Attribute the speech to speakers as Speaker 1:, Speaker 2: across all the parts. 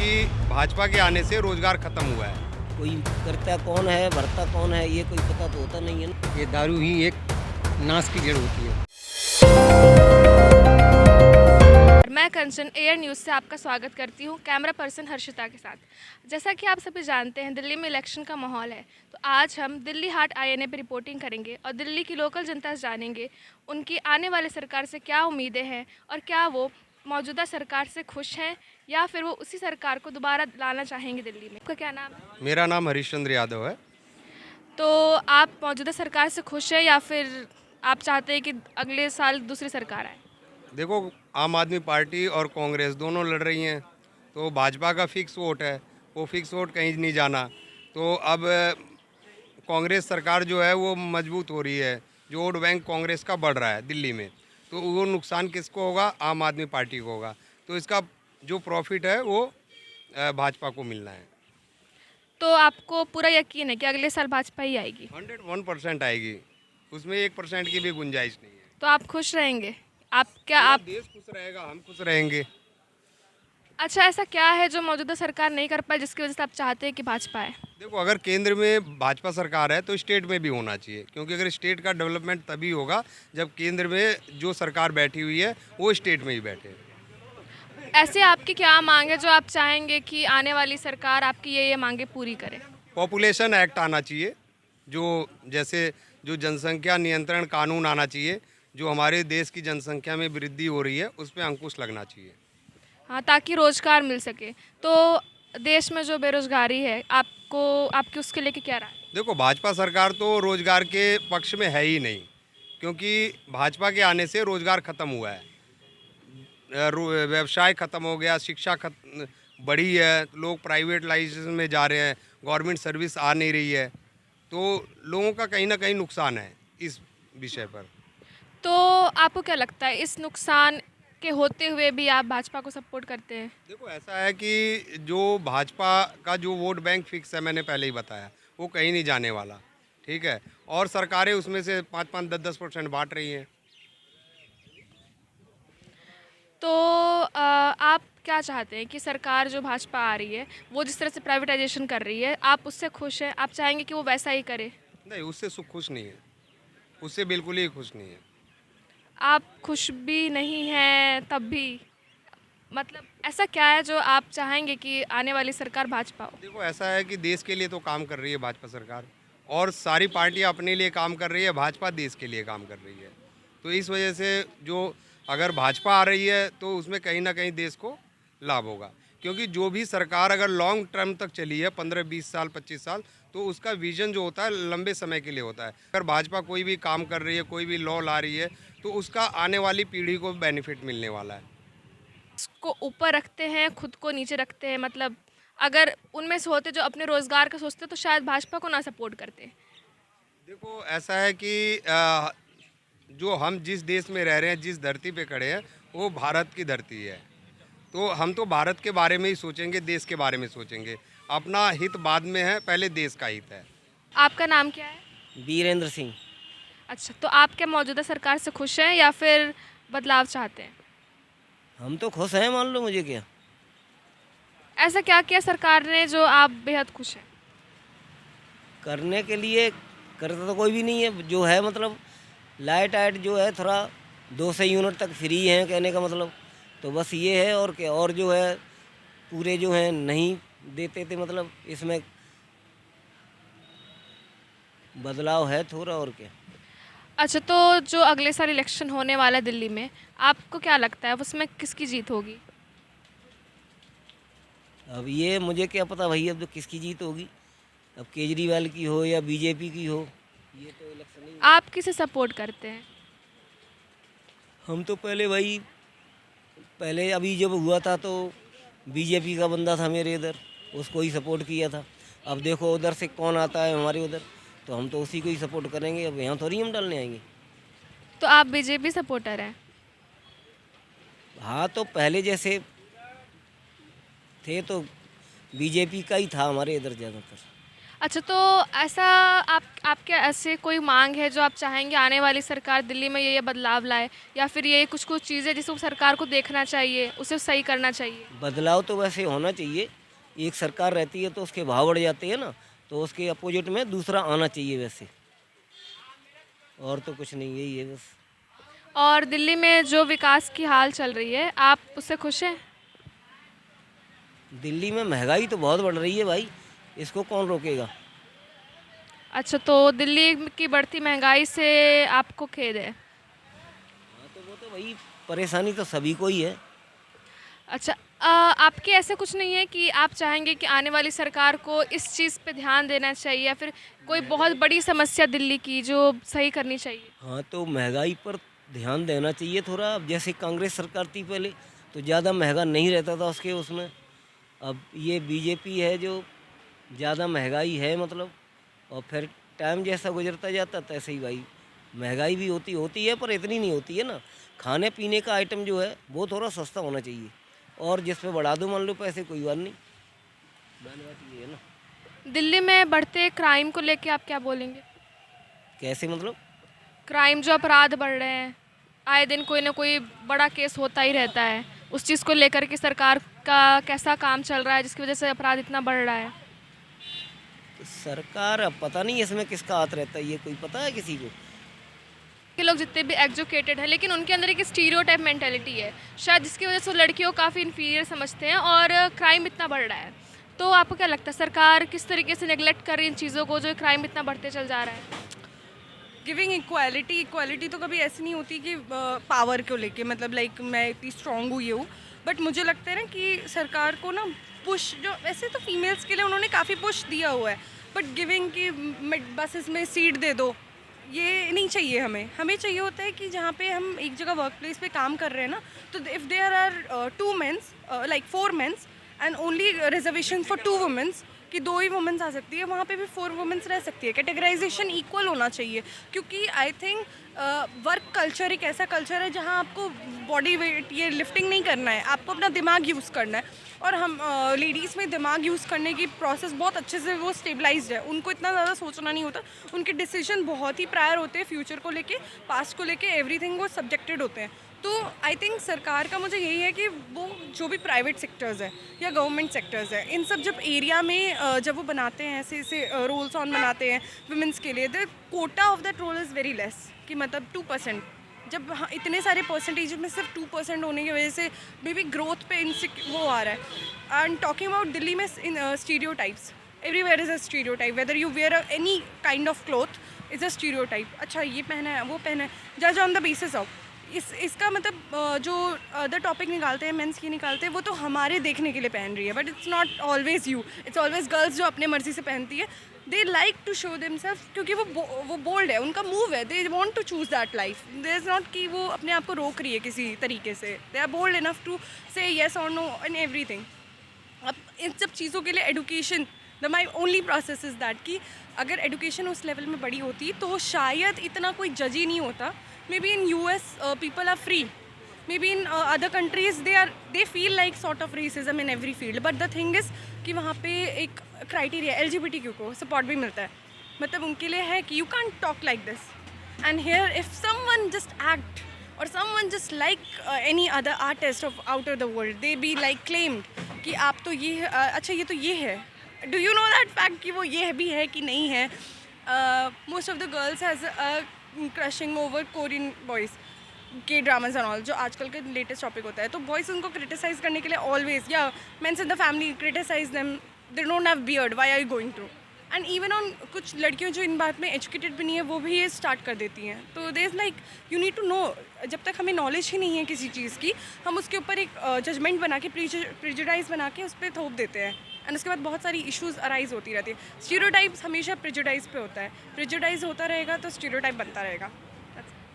Speaker 1: क्योंकि भाजपा के आने से रोजगार खत्म हुआ है।
Speaker 2: कोई करता कौन है, भरता कौन है, ये कोई पता तो होता नहीं है ना।
Speaker 3: ये दारू ही एक नाश की जड़ होती है।
Speaker 4: मैं कंचन एयर न्यूज़ से आपका स्वागत करती हूँ कैमरा पर्सन हर्षिता के साथ। जैसा कि आप सभी जानते हैं दिल्ली में इलेक्शन का माहौल है, तो आज हम दिल्ली हाट आईएनए पे रिपोर्टिंग करेंगे और दिल्ली की लोकल जनता से जानेंगे उनकी आने वाली सरकार से क्या उम्मीदें हैं और क्या वो मौजूदा सरकार से खुश हैं या फिर वो उसी सरकार को दोबारा लाना चाहेंगे दिल्ली में। आपका क्या नाम है?
Speaker 1: मेरा नाम हरीशचंद्र यादव है।
Speaker 4: तो आप मौजूदा सरकार से खुश हैं या फिर आप चाहते हैं कि अगले साल दूसरी सरकार आए?
Speaker 1: देखो, आम आदमी पार्टी और कांग्रेस दोनों लड़ रही हैं, तो भाजपा का फिक्स वोट है, वो फिक्स वोट कहीं नहीं जाना। तो अब कांग्रेस सरकार जो है वो मजबूत हो रही है, जो वोट बैंक कांग्रेस का बढ़ रहा है दिल्ली में, तो वो नुकसान किसको होगा? आम आदमी पार्टी को होगा। तो इसका जो प्रॉफिट है वो भाजपा को मिलना है।
Speaker 4: तो आपको पूरा यकीन है कि अगले साल भाजपा ही आएगी?
Speaker 1: 101% आएगी, उसमें 1% की भी गुंजाइश नहीं है।
Speaker 4: तो आप खुश रहेंगे? आप क्या
Speaker 1: पूरा
Speaker 4: आप
Speaker 1: देश खुश रहेगा, हम खुश रहेंगे।
Speaker 4: अच्छा, ऐसा क्या है जो मौजूदा सरकार नहीं कर पाई जिसकी वजह से आप चाहते हैं कि भाजपा आए?
Speaker 1: देखो, अगर केंद्र में भाजपा सरकार है तो स्टेट में भी होना चाहिए, क्योंकि अगर स्टेट का डेवलपमेंट तभी होगा जब केंद्र में जो सरकार बैठी हुई है वो स्टेट में ही बैठे।
Speaker 4: ऐसे आपकी क्या मांग है जो आप चाहेंगे कि आने वाली सरकार आपकी ये मांगे पूरी करे?
Speaker 1: पॉपुलेशन एक्ट आना चाहिए, जो जैसे जो जनसंख्या नियंत्रण कानून आना चाहिए, जो हमारे देश की जनसंख्या में वृद्धि हो रही है उस पर अंकुश लगना चाहिए।
Speaker 4: हाँ, ताकि रोजगार मिल सके। तो देश में जो बेरोजगारी है आपकी उसके लेके क्या राय है?
Speaker 1: देखो, भाजपा सरकार तो रोजगार के पक्ष में है ही नहीं, क्योंकि भाजपा के आने से रोजगार खत्म हुआ है। व्यवसाय खत्म हो गया, शिक्षा बढ़ी है, लोग प्राइवेटाइजेशन में जा रहे हैं, गवर्नमेंट सर्विस आ नहीं रही है, तो लोगों का कहीं ना कहीं नुकसान है इस विषय पर।
Speaker 4: तो आपको क्या लगता है इस नुकसान के होते हुए भी आप भाजपा को सपोर्ट करते हैं?
Speaker 1: देखो, ऐसा है कि जो भाजपा का जो वोट बैंक फिक्स है, मैंने पहले ही बताया, वो कहीं नहीं जाने वाला। ठीक है, और सरकारें उसमें से 5-5, 10-10% बांट रही हैं।
Speaker 4: तो आप क्या चाहते हैं कि सरकार जो भाजपा आ रही है वो जिस तरह से प्राइवेटाइजेशन कर रही है आप उससे खुश हैं? आप चाहेंगे कि वो वैसा ही करे?
Speaker 1: नहीं, उससे खुश नहीं है, उससे बिल्कुल ही खुश नहीं है।
Speaker 4: आप खुश भी नहीं हैं तब भी, मतलब ऐसा क्या है जो आप चाहेंगे कि आने वाली सरकार भाजपा हो?
Speaker 1: देखो, ऐसा है कि देश के लिए तो काम कर रही है भाजपा सरकार, और सारी पार्टियां अपने लिए काम कर रही है, भाजपा देश के लिए काम कर रही है। तो इस वजह से जो अगर भाजपा आ रही है तो उसमें कहीं ना कहीं देश को लाभ होगा, क्योंकि जो भी सरकार अगर लॉन्ग टर्म तक चली है, 15-20 साल, 25 साल, तो उसका विजन जो होता है लंबे समय के लिए होता है। अगर भाजपा कोई भी काम कर रही है, कोई भी लॉ ला रही है, तो उसका आने वाली पीढ़ी को बेनिफिट मिलने वाला है।
Speaker 4: इसको ऊपर रखते हैं, खुद को नीचे रखते हैं, मतलब अगर उनमें से होते जो अपने रोजगार का सोचते तो शायद भाजपा को ना सपोर्ट करते।
Speaker 1: देखो, ऐसा है कि जो हम जिस देश में रह रहे हैं, जिस धरती पे खड़े हैं, वो भारत की धरती है। तो हम तो भारत के बारे में ही सोचेंगे, देश के बारे में सोचेंगे। अपना हित बाद में है, पहले देश का हित है।
Speaker 4: आपका नाम क्या है?
Speaker 2: वीरेंद्र सिंह।
Speaker 4: अच्छा, तो आप क्या मौजूदा सरकार से खुश हैं या फिर बदलाव चाहते हैं?
Speaker 2: हम तो खुश हैं, मान लो मुझे क्या।
Speaker 4: ऐसा क्या किया सरकार ने जो आप बेहद खुश हैं?
Speaker 2: करने के लिए करता तो कोई भी नहीं है, जो है मतलब लाइट आइट जो है थोड़ा 200 यूनिट तक फ्री हैं, कहने का मतलब तो बस ये है। और क्या, और जो है पूरे जो हैं नहीं देते थे, मतलब इसमें बदलाव है थोड़ा, और क्या।
Speaker 4: अच्छा, तो जो अगले साल इलेक्शन होने वाला है दिल्ली में, आपको क्या लगता है उसमें किसकी जीत होगी?
Speaker 2: अब ये मुझे क्या पता भाई, अब तो किसकी जीत होगी, अब केजरीवाल की हो या बीजेपी की हो, ये तो इलेक्शन ही।
Speaker 4: आप किसे सपोर्ट करते हैं?
Speaker 2: हम तो पहले भाई, पहले अभी जब हुआ था तो बीजेपी का बंदा था मेरे इधर, उसको ही सपोर्ट किया था। अब देखो उधर से कौन आता है हमारे उधर, तो हम तो उसी को ही सपोर्ट करेंगे। अब यहाँ थोड़ी हम डालने आएंगे।
Speaker 4: तो आप बीजेपी सपोर्टर हैं?
Speaker 2: हाँ, तो पहले जैसे थे तो बीजेपी का ही था हमारे इधर ज़्यादातर।
Speaker 4: अच्छा, तो ऐसा आपके ऐसे कोई मांग है जो आप चाहेंगे आने वाली सरकार दिल्ली में ये बदलाव लाए, या फिर ये कुछ कुछ चीज़ें जिसको सरकार को देखना चाहिए, उसे सही करना चाहिए?
Speaker 2: बदलाव तो वैसे होना चाहिए। एक सरकार रहती है तो उसके भाव बढ़ जाते हैं ना, तो उसके अपोजिट में दूसरा आना चाहिए वैसे, और तो कुछ नहीं, यही है बस।
Speaker 4: और दिल्ली में जो विकास की हाल चल रही है, आप उससे खुश हैं?
Speaker 2: दिल्ली में महंगाई तो बहुत बढ़ रही है भाई, इसको कौन रोकेगा।
Speaker 4: अच्छा, तो दिल्ली की बढ़ती महंगाई से आपको खेद है?
Speaker 2: हाँ, तो वो तो भाई परेशानी तो सभी को ही है।
Speaker 4: अच्छा, आपके ऐसे कुछ नहीं है कि आप चाहेंगे कि आने वाली सरकार को इस चीज़ पे ध्यान देना चाहिए, या फिर कोई बहुत बड़ी समस्या दिल्ली की जो सही करनी चाहिए?
Speaker 2: हाँ, तो महंगाई पर ध्यान देना चाहिए थोड़ा। अब जैसे कांग्रेस सरकार थी पहले, तो ज़्यादा महंगा नहीं रहता था उसके उसमें। अब ये बीजेपी है जो ज़्यादा महंगाई है मतलब, और फिर टाइम जैसा गुजरता जाता तैसे ही भाई महंगाई भी होती है, पर इतनी नहीं होती है ना। खाने पीने का आइटम जो है वो थोड़ा सस्ता होना चाहिए, और जिस पे बढ़ा दो मान लो पैसे, कोई बात नहीं, मैंने बात ये है ना।
Speaker 4: दिल्ली में बढ़ते क्राइम को लेके आप क्या बोलेंगे?
Speaker 2: कैसे मतलब?
Speaker 4: क्राइम, जो अपराध बढ़ रहे हैं, आए दिन कोई ना कोई बड़ा केस होता ही रहता है, उस चीज़ को लेकर के सरकार का कैसा काम चल रहा है जिसकी वजह से अपराध इतना बढ़ रहा है?
Speaker 2: तो सरकार, अब पता नहीं इसमें किसका हाथ रहता है, ये कोई पता है किसी को?
Speaker 4: के लोग जितने भी एजुकेटेड हैं, लेकिन उनके अंदर एक स्टीरियोटाइप मेंटेलिटी है शायद, जिसकी वजह से वो लड़कियों को काफ़ी इन्फीरियर समझते हैं और क्राइम इतना बढ़ रहा है। तो आपको क्या लगता है सरकार किस तरीके से नेगलेक्ट कर रही है इन चीज़ों को, जो क्राइम इतना बढ़ते चल जा रहा है?
Speaker 5: गिविंग इक्वालिटी तो कभी ऐसी नहीं होती कि पावर को लेके, मतलब लाइक मैं इतनी स्ट्रांग हुई हूँ, बट मुझे लगता है ना कि सरकार को ना पुश, जो वैसे तो फीमेल्स के लिए उन्होंने काफ़ी पुश दिया हुआ है, बट गिविंग की बसेस में सीट दे दो, ये नहीं चाहिए। हमें चाहिए होता है कि जहाँ पे हम एक जगह वर्क प्लेस पे काम कर रहे हैं ना, तो if there are 2 mens like 4 mens and only reservation for 2 womens, कि 2 ही वुमेंस आ सकती है, वहाँ पे भी 4 वुमेंस रह सकती है। कैटेगराइजेशन इक्वल होना चाहिए, क्योंकि आई थिंक वर्क कल्चर एक ऐसा कल्चर है जहाँ आपको बॉडी वेट ये लिफ्टिंग नहीं करना है, आपको अपना दिमाग यूज़ करना है। और हम लेडीज़ में दिमाग यूज़ करने की प्रोसेस बहुत अच्छे से वो स्टेबलाइज्ड है, उनको इतना ज़्यादा सोचना नहीं होता, उनके डिसीजन बहुत ही प्रायर होते हैं, फ्यूचर को लेके, पास्ट को लेके, एवरीथिंग वो सब्जेक्टेड होते हैं। तो आई थिंक सरकार का मुझे यही है कि वो जो भी प्राइवेट सेक्टर्स है या गवर्नमेंट सेक्टर्स है, इन सब जब एरिया में जब वो बनाते हैं ऐसे रोल्स ऑन बनाते हैं वुमेंस के लिए, the quota of that role is very less, कि मतलब 2%। जब इतने सारे परसेंटेज में सिर्फ 2% होने की वजह से मे बी ग्रोथ पे वो आ रहा है। एंड टॉकिंग अबाउट दिल्ली में stereotypes, everywhere is a stereotype, whether you wear any kind of cloth is a stereotype. अच्छा, ये पहना है, वो पहना है, जज ऑन द बेसिस ऑफ इसका मतलब जो अदर टॉपिक निकालते हैं, मेंस की निकालते हैं, वो तो हमारे देखने के लिए पहन रही है, but it's not always you, it's always girls जो अपने मर्जी से पहनती है। They like to show themselves, क्योंकि वो बोल्ड है, उनका मूव है, they want to choose that life. There is not कि वो अपने आप को रोक रही है किसी तरीके से, they are bold enough to say yes और नो इन एवरीथिंग। अब इन सब चीज़ों के लिए education, the my only process is that कि अगर एडुकेशन उस लेवल में बड़ी होती तो शायद इतना कोई जज ही नहीं होता। May be in US people are free, maybe in other countries they feel like sort of racism in every field, but the thing is कि वहाँ पे एक क्राइटेरिया LGBTQ को सपोर्ट भी मिलता है, मतलब उनके लिए है कि you can't talk like this, and here if someone just act or someone just like any other artist of outer the world, they be like claimed कि आप तो ये अच्छा ये तो ये है, do you know that fact कि वो ये भी है कि नहीं है। most of the girls has crushing over Korean boys के ड्रामाज एंड ऑल, जो आजकल के लेटेस्ट टॉपिक होता है, तो बॉयज़ उनको क्रिटिसाइज़ करने के लिए ऑलवेज, या mens in the family criticise them, they don't have beard, why are you going through. And even on कुछ लड़कियों जो इन बात में एजुकेटेड भी नहीं है, वो भी ये स्टार्ट कर देती हैं। तो there is like you need to know, जब तक हमें नॉलेज ही नहीं है किसी चीज़ की, हम उसके ऊपर एक जजमेंट बना के, प्रिजुडाइज बना के उस पर थोप देते हैं, एंड उसके बाद बहुत सारी इश्यूज़ अराइज होती रहती है। स्टीरियोटाइप्स हमेशा प्रिजुडाइज पे होता है, प्रिजुडाइज होता रहेगा तो स्टीरियोटाइप बनता रहेगा।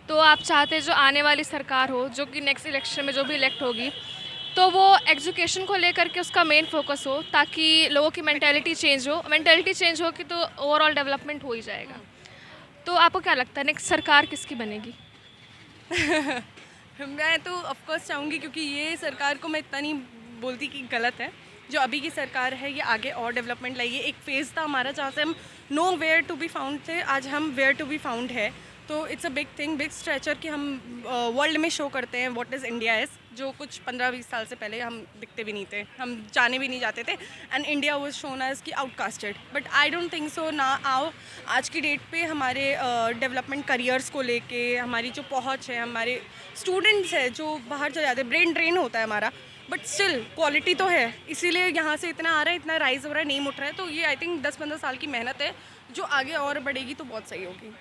Speaker 4: तो आप चाहते हैं जो आने वाली सरकार हो, जो कि नेक्स्ट इलेक्शन में जो भी इलेक्ट होगी, तो वो एजुकेशन को लेकर के उसका मेन फोकस हो, ताकि लोगों की मेंटालिटी चेंज हो। मेंटालिटी चेंज हो कि तो ओवरऑल डेवलपमेंट हो ही जाएगा। तो आपको क्या लगता है नेक्स्ट सरकार किसकी बनेगी?
Speaker 5: मैं तो ऑफकोर्स चाहूँगी, क्योंकि ये सरकार को मैं इतना नहीं बोलती कि गलत है, जो अभी की सरकार है ये आगे और डेवलपमेंट लाएगी। एक फेज़ था हमारा जहाँ से हम nowhere to be found थे, आज हम वेयर टू बी फाउंड है। तो it's a big thing, big stretcher कि हम वर्ल्ड में शो करते हैं व्हाट इज़ इंडिया इज़, जो कुछ 15-20 साल से पहले हम दिखते भी नहीं थे, हम जाने भी नहीं जाते थे। And India was shown as कि outcasted, but I don't think so ना। आओ आज की डेट पे हमारे डेवलपमेंट करियर्स को लेके हमारी जो पहुंच है, हमारे स्टूडेंट्स है जो बाहर चले जाते हैं, ब्रेन ड्रेन होता है हमारा, बट स्टिल क्वालिटी तो है, इसीलिए यहाँ से इतना आ रहा है, इतना राइज हो रहा है, नेम उठ रहा है। तो ये आई थिंक 10-15 साल की मेहनत है जो आगे और बढ़ेगी तो बहुत सही होगी।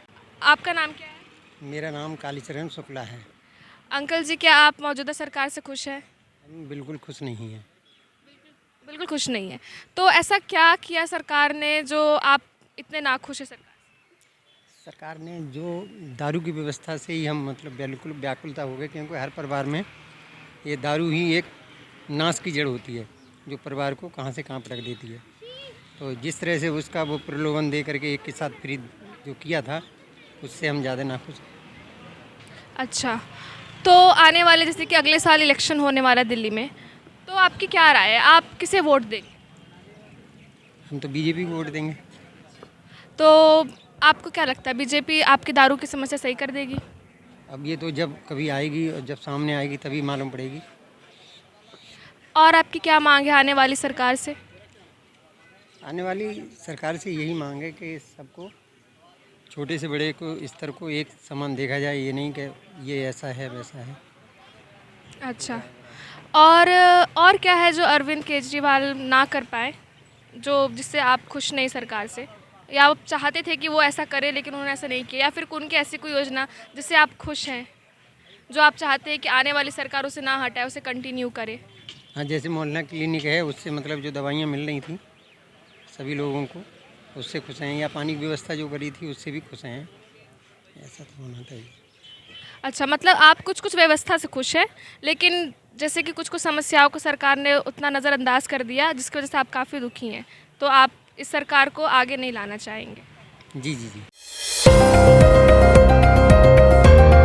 Speaker 4: आपका नाम क्या है?
Speaker 3: मेरा नाम कालीचरण शुक्ला है।
Speaker 4: अंकल जी, क्या आप मौजूदा सरकार से खुश हैं?
Speaker 3: हम बिल्कुल खुश नहीं हैं।
Speaker 4: बिल्कुल खुश नहीं है। तो ऐसा क्या किया सरकार ने जो आप इतने नाखुश हैं सरकार से?
Speaker 3: सरकार ने जो दारू की व्यवस्था से ही हम मतलब बिल्कुल व्याकुलता हो गए, क्योंकि हर परिवार में ये दारू ही एक नाश की जड़ होती है, जो परिवार को कहाँ से कहाँ पर रख देती है। तो जिस तरह से उसका वो प्रलोभन दे करके एक के साथ फ्री जो किया था, उससे हम ज़्यादा नाखुश हैं।
Speaker 4: अच्छा, तो आने वाले जैसे कि अगले साल इलेक्शन होने वाला है दिल्ली में, तो आपकी क्या राय है, आप किसे वोट देंगे?
Speaker 3: हम तो बीजेपी को वोट देंगे।
Speaker 4: तो आपको क्या लगता है बीजेपी आपकी दारू की समस्या सही कर देगी?
Speaker 3: अब ये तो जब कभी आएगी और जब सामने आएगी तभी मालूम पड़ेगी।
Speaker 4: और आपकी क्या मांग है आने वाली सरकार से?
Speaker 3: आने वाली सरकार से यही मांग है कि सबको, छोटे से बड़े को, स्तर को एक समान देखा जाए, ये नहीं कि ये ऐसा है वैसा है।
Speaker 4: अच्छा, और क्या है जो अरविंद केजरीवाल ना कर पाए, जो जिससे आप खुश नहीं सरकार से, या आप चाहते थे कि वो ऐसा करे लेकिन उन्होंने ऐसा नहीं किया, या फिर उनकी ऐसी कोई योजना जिससे आप खुश हैं, जो आप चाहते हैं कि आने वाली सरकार उसे ना हटाए, उसे कंटिन्यू करे?
Speaker 3: हाँ, जैसे मोहल्ला क्लिनिक है, उससे मतलब जो दवाइयाँ मिल रही थी सभी लोगों को, उससे खुश हैं। या पानी की व्यवस्था जो करी थी उससे भी खुश हैं। ऐसा तो होना चाहिए।
Speaker 4: अच्छा, मतलब आप कुछ कुछ व्यवस्था से खुश हैं, लेकिन जैसे कि कुछ कुछ समस्याओं को सरकार ने उतना नज़रअंदाज कर दिया जिसकी वजह से आप काफ़ी दुखी हैं, तो आप इस सरकार को आगे नहीं लाना चाहेंगे?
Speaker 3: जी जी जी।